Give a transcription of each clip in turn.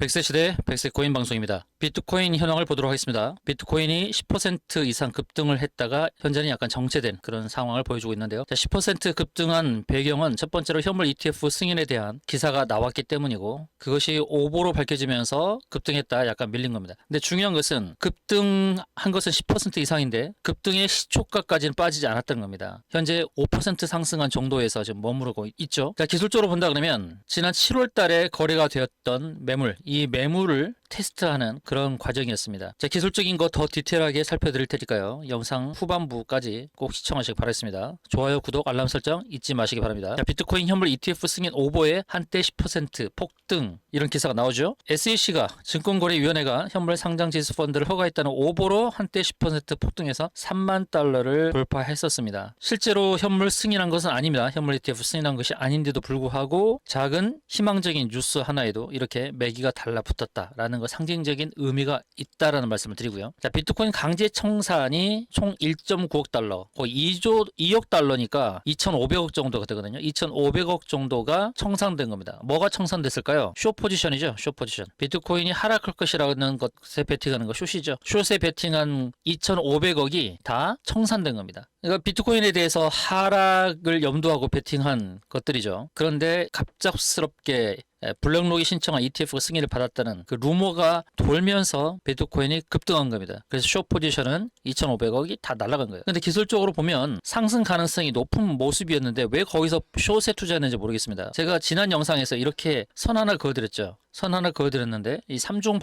100세 시대 100세 코인 방송입니다. 비트코인 현황을 보도록 하겠습니다. 비트코인이 10% 이상 급등을 했다가 현재는 약간 정체된 그런 상황을 보여주고 있는데요. 10% 급등한 배경은 첫 번째로 현물 ETF 승인에 대한 기사가 나왔기 때문이고, 그것이 오보로 밝혀지면서 급등했다 약간 밀린 겁니다. 근데 중요한 것은 급등한 것은 10% 이상인데 급등의 시초가까지는 빠지지 않았다는 겁니다. 현재 5% 상승한 정도에서 지금 머무르고 있죠. 자, 기술적으로 본다 그러면 지난 7월 달에 거래가 되었던 매물, 이 매물을 테스트하는 그런 과정이었습니다. 자, 기술적인 거 더 디테일하게 살펴드릴 테니까요. 영상 후반부까지 꼭 시청하시기 바라겠습니다. 좋아요, 구독, 알람 설정 잊지 마시기 바랍니다. 자, 비트코인 현물 ETF 승인 오보에 한때 10% 폭등, 이런 기사가 나오죠. SEC가 증권거래위원회가 현물 상장지수 펀드를 허가했다는 오보로 한때 10% 폭등해서 3만 달러를 돌파했었습니다. 실제로 현물 승인한 것은 아닙니다. 현물 ETF 승인한 것이 아닌데도 불구하고 작은 희망적인 뉴스 하나에도 이렇게 매기가 달라붙었다라는 거, 상징적인 의미가 있다라는 말씀을 드리고요. 자, 비트코인 강제 청산이 총 1.9억 달러, 거의 2억 달러니까 2,500억 정도가 되거든요. 2,500억 정도가 청산된 겁니다. 뭐가 청산됐을까요? 숏 포지션이죠. 숏 포지션. 비트코인이 하락할 것이라는 것에 베팅하는 거 숏이죠. 숏에 베팅한 2,500억이 다 청산된 겁니다. 그러니까 비트코인에 대해서 하락을 염두하고 베팅한 것들이죠. 그런데 갑작스럽게 블랙록이 신청한 ETF가 승인을 받았다는 그 루머가 돌면서 비트코인이 급등한 겁니다. 그래서 숏 포지션은 2,500억이 다 날아간 거예요. 근데 기술적으로 보면 상승 가능성이 높은 모습이었는데 왜 거기서 숏에 투자했는지 모르겠습니다. 제가 지난 영상에서 이렇게 선 하나 그어드렸죠. 선 하나 그어드렸는데 이 3중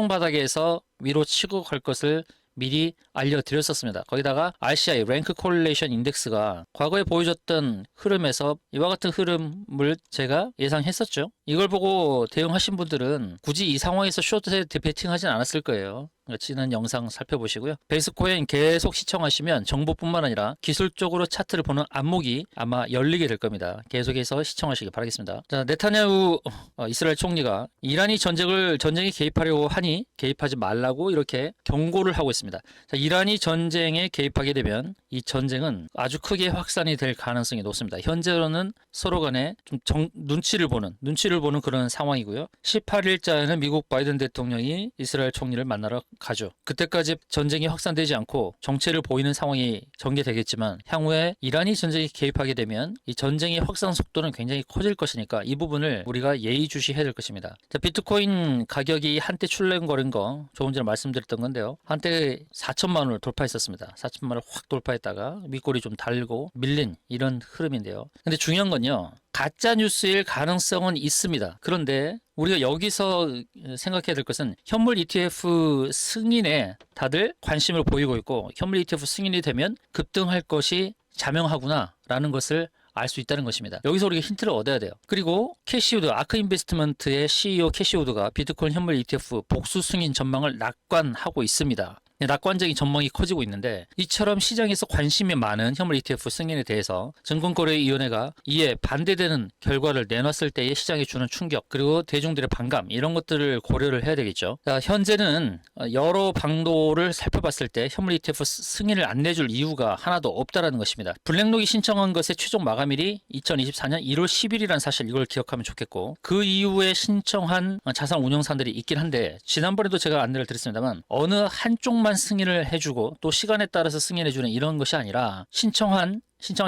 바닥에서 위로 치고 갈 것을 미리 알려드렸었습니다. 거기다가 RCI, 랭크 콜레이션 인덱스가 과거에 보여줬던 흐름에서 이와 같은 흐름을 제가 예상했었죠. 이걸 보고 대응하신 분들은 굳이 이 상황에서 숏에 베팅하진 않았을 거예요. 지난 영상 살펴보시고요. 베이스코인 계속 시청하시면 정보뿐만 아니라 기술적으로 차트를 보는 안목이 아마 열리게 될 겁니다. 계속해서 시청하시기 바라겠습니다. 자, 네타냐후 이스라엘 총리가 이란이 전쟁에 개입하려고 하니 개입하지 말라고 이렇게 경고를 하고 있습니다. 자, 이란이 전쟁에 개입하게 되면 이 전쟁은 아주 크게 확산이 될 가능성이 높습니다. 현재로는 서로 간에 좀 눈치를 보는 그런 상황이고요. 18일자에는 미국 바이든 대통령이 이스라엘 총리를 만나러 가죠. 그때까지 전쟁이 확산되지 않고 정체를 보이는 상황이 전개되겠지만 향후에 이란이 전쟁에 개입하게 되면 이 전쟁의 확산 속도는 굉장히 커질 것이니까 이 부분을 우리가 예의주시해야 될 것입니다. 자, 비트코인 가격이 한때 출렁거린 거 조금 전에 말씀드렸던 건데요. 한때 4천만 원을 돌파했었습니다. 4천만 원을 확 돌파했다가 윗골이 좀 달고 밀린 이런 흐름인데요. 근데 중요한 건요, 가짜 뉴스일 가능성은 있습니다. 그런데 우리가 여기서 생각해야 될 것은 현물 ETF 승인에 다들 관심을 보이고 있고, 현물 ETF 승인이 되면 급등할 것이 자명하구나 라는 것을 알 수 있다는 것입니다. 여기서 우리가 힌트를 얻어야 돼요. 그리고 캐시우드, 아크 인베스트먼트의 CEO 캐시우드가 비트코인 현물 ETF 복수 승인 전망을 낙관하고 있습니다. 낙관적인 전망이 커지고 있는데, 이처럼 시장에서 관심이 많은 현물 ETF 승인에 대해서 증권거래위원회가 이에 반대되는 결과를 내놨을 때의 시장에 주는 충격, 그리고 대중들의 반감, 이런 것들을 고려를 해야 되겠죠. 자, 현재는 여러 방도를 살펴봤을 때 현물 ETF 승인을 안 내줄 이유가 하나도 없다라는 것입니다. 블랙록이 신청한 것의 최종 마감일이 2024년 1월 10일이라는 사실, 이걸 기억하면 좋겠고, 그 이후에 신청한 자산 운용사들이 있긴 한데, 지난번에도 제가 안내를 드렸습니다만 어느 한쪽만 승인을 해주고 또 시간에 따라서 승인해주는 이런 것이 아니라 신청한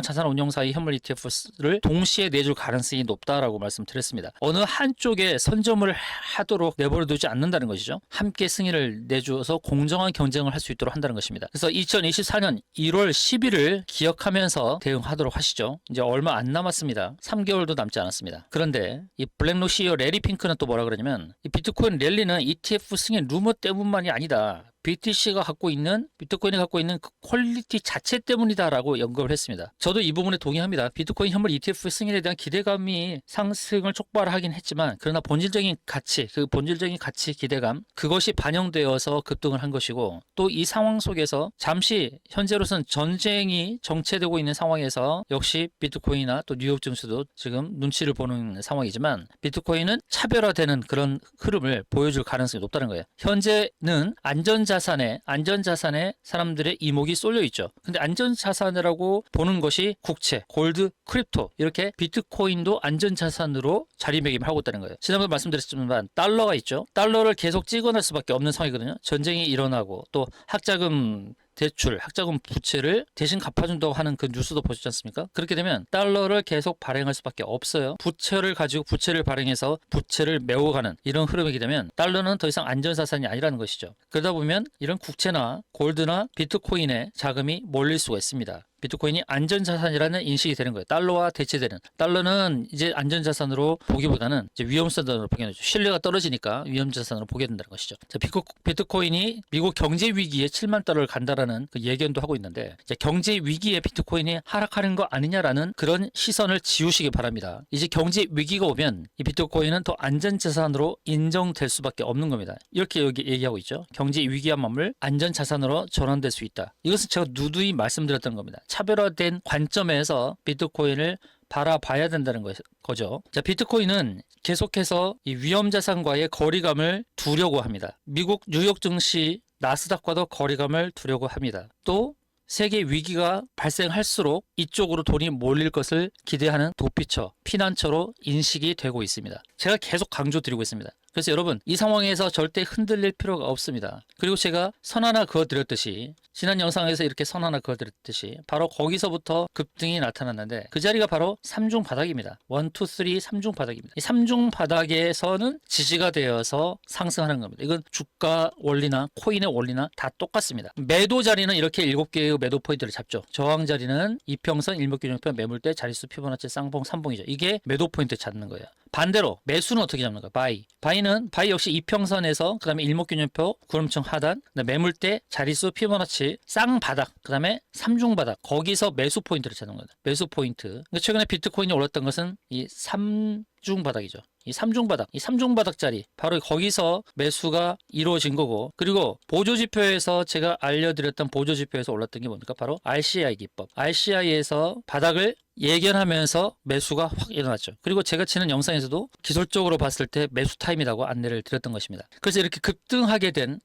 자산운용사의 현물 ETF를 동시에 내줄 가능성이 높다라고 말씀드렸습니다. 어느 한쪽에 선점을 하도록 내버려두지 않는다는 것이죠. 함께 승인을 내줘서 공정한 경쟁을 할 수 있도록 한다는 것입니다. 그래서 2024년 1월 10일을 기억하면서 대응하도록 하시죠. 이제 얼마 안 남았습니다. 3개월도 남지 않았습니다. 그런데 이 블랙록 CEO 레리 핑크는 또 뭐라 그러냐면, 이 비트코인 랠리는 ETF 승인 루머 때문만이 아니다. BTC가 비트코인이 갖고 있는 그 퀄리티 자체 때문이다라고 언급을 했습니다. 저도 이 부분에 동의합니다. 비트코인 현물 ETF 승인에 대한 기대감이 상승을 촉발하긴 했지만, 그러나 본질적인 가치, 기대감, 그것이 반영되어서 급등을 한 것이고, 또 이 상황 속에서 잠시 현재로서는 전쟁이 정체되고 있는 상황에서 역시 비트코인이나 또 뉴욕 증시도 지금 눈치를 보는 상황이지만, 비트코인은 차별화되는 그런 흐름을 보여줄 가능성이 높다는 거예요. 현재는 안전자 안전자산에 사람들의 이목이 쏠려 있죠. 근데 안전자산이라고 보는 것이 국채, 골드, 크립토, 이렇게 비트코인도 안전자산으로 자리매김을 하고 있다는 거예요. 지난번에 말씀드렸지만 달러가 있죠. 달러를 계속 찍어낼 수밖에 없는 상황이거든요. 전쟁이 일어나고 또 학자금 대출, 학자금 부채를 대신 갚아준다고 하는 그 뉴스도 보셨지 않습니까? 그렇게 되면 달러를 계속 발행할 수밖에 없어요. 부채를 가지고 부채를 발행해서 부채를 메워가는 이런 흐름이게 되면 달러는 더 이상 안전자산이 아니라는 것이죠. 그러다 보면 이런 국채나 골드나 비트코인에 자금이 몰릴 수가 있습니다. 비트코인이 안전자산이라는 인식이 되는 거예요. 달러와 대체되는. 달러는 이제 안전자산으로 보기보다는 이제 위험자산으로 보게 되죠. 신뢰가 떨어지니까 위험자산으로 보게 된다는 것이죠. 자, 비트코인이 미국 경제 위기에 7만 달러를 간다라는 그 예견도 하고 있는데, 이제 경제 위기에 비트코인이 하락하는 거 아니냐라는 그런 시선을 지우시기 바랍니다. 이제 경제 위기가 오면 이 비트코인은 더 안전자산으로 인정될 수밖에 없는 겁니다. 이렇게 여기 얘기하고 있죠. 경제 위기와 맞물 안전자산으로 전환될 수 있다. 이것은 제가 누누이 말씀드렸던 겁니다. 차별화된 관점에서 비트코인을 바라봐야 된다는 거죠. 자, 비트코인은 계속해서 이 위험자산과의 거리감을 두려고 합니다. 미국 뉴욕 증시 나스닥과도 거리감을 두려고 합니다. 또 세계 위기가 발생할수록 이쪽으로 돈이 몰릴 것을 기대하는 도피처, 피난처로 인식이 되고 있습니다. 제가 계속 강조드리고 있습니다. 그래서 여러분, 이 상황에서 절대 흔들릴 필요가 없습니다. 그리고 제가 선 하나 그어드렸듯이, 지난 영상에서 이렇게 선 하나 그어드렸듯이 바로 거기서부터 급등이 나타났는데, 그 자리가 바로 3중 바닥입니다. 1, 2, 3 3중 바닥입니다. 이 3중 바닥에서는 지지가 되어서 상승하는 겁니다. 이건 주가 원리나 코인의 원리나 다 똑같습니다. 매도 자리는 이렇게 7개의 매도 포인트를 잡죠. 저항 자리는 이평선, 일목균형표, 매물대, 자릿수, 피보나치, 쌍봉, 삼봉이죠. 이게 매도 포인트 잡는 거예요. 반대로 매수는 어떻게 잡는가? 바이 역시 이평선에서 그 다음에 일목균형표, 구름층 하단, 매물대, 자릿수, 피보나치, 쌍바닥, 그 다음에 삼중바닥, 거기서 매수 포인트를 찾는 거다. 매수 포인트. 그러니까 최근에 비트코인이 올랐던 것은 이 3중 바닥이죠. 이 3중 바닥, 이 3중 바닥 자리, 바로 거기서 매수가 이루어진 거고, 그리고 보조지표에서 제가 알려드렸던 보조지표에서 올랐던 게 뭡니까? 바로 RCI 기법. RCI에서 바닥을 예견하면서 매수가 확 일어났죠. 그리고 제가 지난 영상에서도 기술적으로 봤을 때 매수 타임이라고 안내를 드렸던 것입니다. 그래서 이렇게 급등하게 된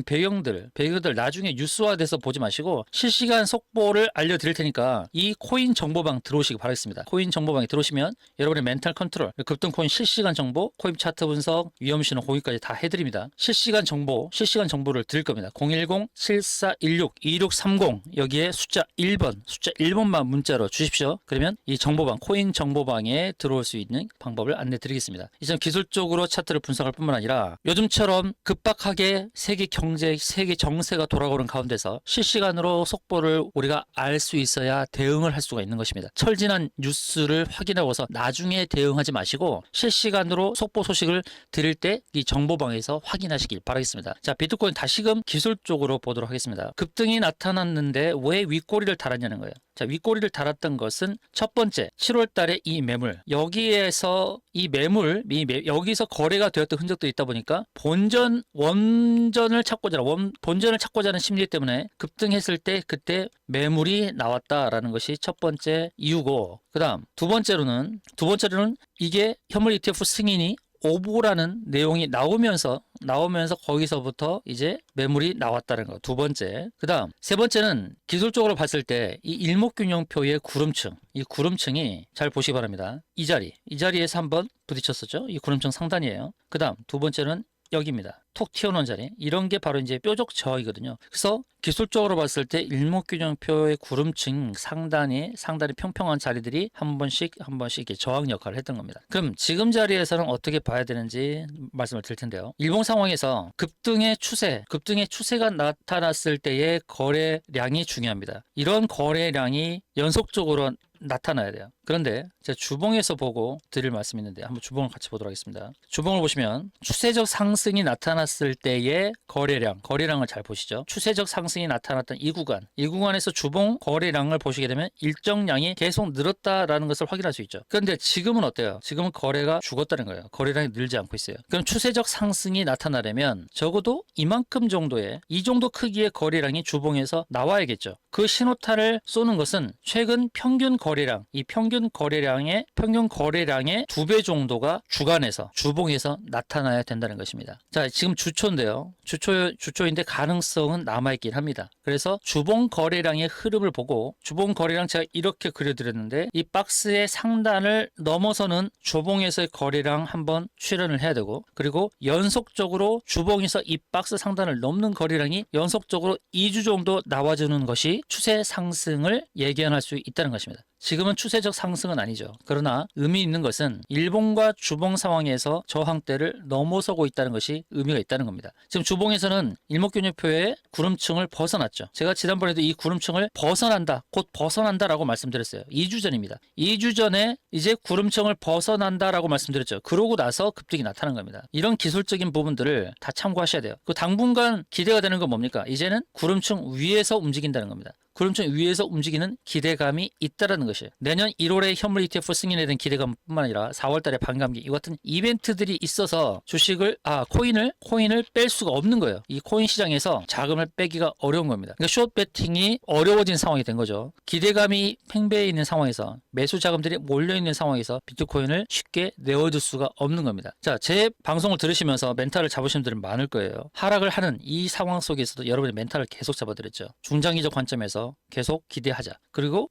배경들 나중에 뉴스화돼서 보지 마시고 실시간 속보를 알려드릴 테니까 이 코인 정보방 들어오시기 바라겠습니다. 코인 정보방에 들어오시면 여러분의 멘탈 컨트롤, 급등 코인 실시간 정보, 코인 차트 분석, 위험신호 공유까지 다 해드립니다. 실시간 정보를 드릴 겁니다. 010-7416-2630 여기에 숫자 1번만 문자로 주십시오. 그러면 이 정보방, 코인 정보방에 들어올 수 있는 방법을 안내 드리겠습니다. 이제 기술적으로 차트를 분석할 뿐만 아니라 요즘처럼 급박하게 세계 경제, 세계 정세가 돌아오는 가운데서 실시간으로 속보를 우리가 알 수 있어야 대응을 할 수가 있는 것입니다. 철진한 뉴스를 확인하고서 나중에 대응하지 마시고 실시간으로 속보 소식을 드릴 때 이 정보방에서 확인하시길 바라겠습니다. 자, 비트코인 다시금 기술적으로 보도록 하겠습니다. 급등이 나타났는데 왜 윗꼬리를 달았냐는 거예요. 자, 윗꼬리를 달았던 것은 첫 번째, 7월 달에 이 매물, 여기에서 여기서 거래가 되었던 흔적도 있다 보니까 본전을 찾고자 하는 심리 때문에 급등했을 때 그때 매물이 나왔다라는 것이 첫 번째 이유고, 그 다음 두 번째로는 이게 현물 ETF 승인이 오보라는 내용이 나오면서 거기서부터 이제 매물이 나왔다는 거. 두 번째. 그 다음 세 번째는 기술적으로 봤을 때 이 일목균형표의 이 구름층이 잘 보시기 바랍니다. 이 자리에서 한번 부딪혔었죠. 이 구름층 상단이에요. 그 다음 두 번째는 여기입니다. 톡 튀어나온 자리. 이런 게 바로 이제 뾰족 저하이거든요. 그래서 기술적으로 봤을 때 일목균형표의 구름층 상단이 평평한 자리들이 한 번씩 이렇게 저항 역할을 했던 겁니다. 그럼 지금 자리에서는 어떻게 봐야 되는지 말씀을 드릴 텐데요. 일봉 상황에서 급등의 추세가 나타났을 때의 거래량이 중요합니다. 이런 거래량이 연속적으로 나타나야 돼요. 그런데 제가 주봉에서 보고 드릴 말씀이 있는데 한번 주봉을 같이 보도록 하겠습니다. 주봉을 보시면 추세적 상승이 나타났을 때의 거래량을 잘 보시죠. 추세적 상승이 나타났던 이 구간에서 주봉 거래량을 보시게 되면 일정량이 계속 늘었다라는 것을 확인할 수 있죠. 그런데 지금은 어때요? 지금은 거래가 죽었다는 거예요. 거래량이 늘지 않고 있어요. 그럼 추세적 상승이 나타나려면 적어도 이만큼 정도의, 이 정도 크기의 거래량이 주봉에서 나와야겠죠. 그 신호탄을 쏘는 것은 최근 평균 거래량, 이 평균 평균 거래량의 2배 정도가 주간에서 주봉에서 나타나야 된다는 것입니다. 자, 지금 주초인데요. 주초인데 가능성은 남아있긴 합니다. 그래서 주봉 거래량의 흐름을 보고 주봉 거래량 제가 이렇게 그려드렸는데 이 박스의 상단을 넘어서는 주봉에서의 거래량 한번 출현을 해야 되고 그리고 연속적으로 주봉에서 이 박스 상단을 넘는 거래량이 연속적으로 2주 정도 나와주는 것이 추세 상승을 예견할 수 있다는 것입니다. 지금은 추세적 상승은 아니죠. 그러나 의미 있는 것은 일봉과 주봉 상황에서 저항대를 넘어서고 있다는 것이 의미가 있다는 겁니다. 지금 주봉에서는 일목균형표의 구름층을 벗어났죠. 제가 지난번에도 이 구름층을 벗어난다, 곧 벗어난다라고 말씀드렸어요. 2주 전입니다. 2주 전에 이제 구름층을 벗어난다라고 말씀드렸죠. 그러고 나서 급등이 나타난 겁니다. 이런 기술적인 부분들을 다 참고하셔야 돼요. 그 당분간 기대가 되는 건 뭡니까? 이제는 구름층 위에서 움직인다는 겁니다. 구름층 위에서 움직이는 기대감이 있다라는 것이에요. 내년 1월에 현물 ETF 승인에 대한 기대감뿐만 아니라 4월달에 반감기 이 같은 이벤트들이 있어서 코인을 뺄 수가 없는 거예요. 이 코인 시장에서 자금을 빼기가 어려운 겁니다. 그러니까 숏 배팅이 어려워진 상황이 된 거죠. 기대감이 팽배해 있는 상황에서 매수 자금들이 몰려 있는 상황에서 비트코인을 쉽게 내어줄 수가 없는 겁니다. 자, 제 방송을 들으시면서 멘탈을 잡으신 분들은 많을 거예요. 하락을 하는 이 상황 속에서도 여러분의 멘탈을 계속 잡아드렸죠. 중장기적 관점에서 계속 기대하자. 그리고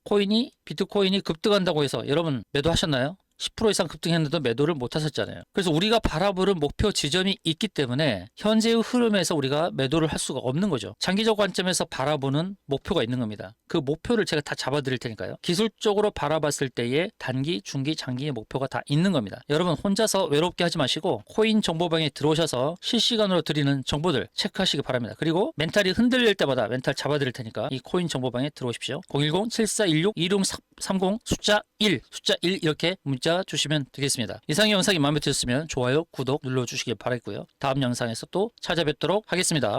비트코인이 급등한다고 해서 여러분 매도하셨나요? 10% 이상 급등했는데도 매도를 못 하셨잖아요. 그래서 우리가 바라보는 목표 지점이 있기 때문에 현재의 흐름에서 우리가 매도를 할 수가 없는 거죠. 장기적 관점에서 바라보는 목표가 있는 겁니다. 그 목표를 제가 다 잡아드릴 테니까요. 기술적으로 바라봤을 때의 단기, 중기, 장기의 목표가 다 있는 겁니다. 여러분 혼자서 외롭게 하지 마시고 코인 정보방에 들어오셔서 실시간으로 드리는 정보들 체크하시기 바랍니다. 그리고 멘탈이 흔들릴 때마다 멘탈 잡아드릴 테니까 이 코인 정보방에 들어오십시오. 010-7416-2630 숫자 1 이렇게 문자 주시면 되겠습니다. 이상의 영상이 마음에 드셨으면 좋아요, 구독 눌러주시길 바라겠고요. 다음 영상에서 또 찾아뵙도록 하겠습니다.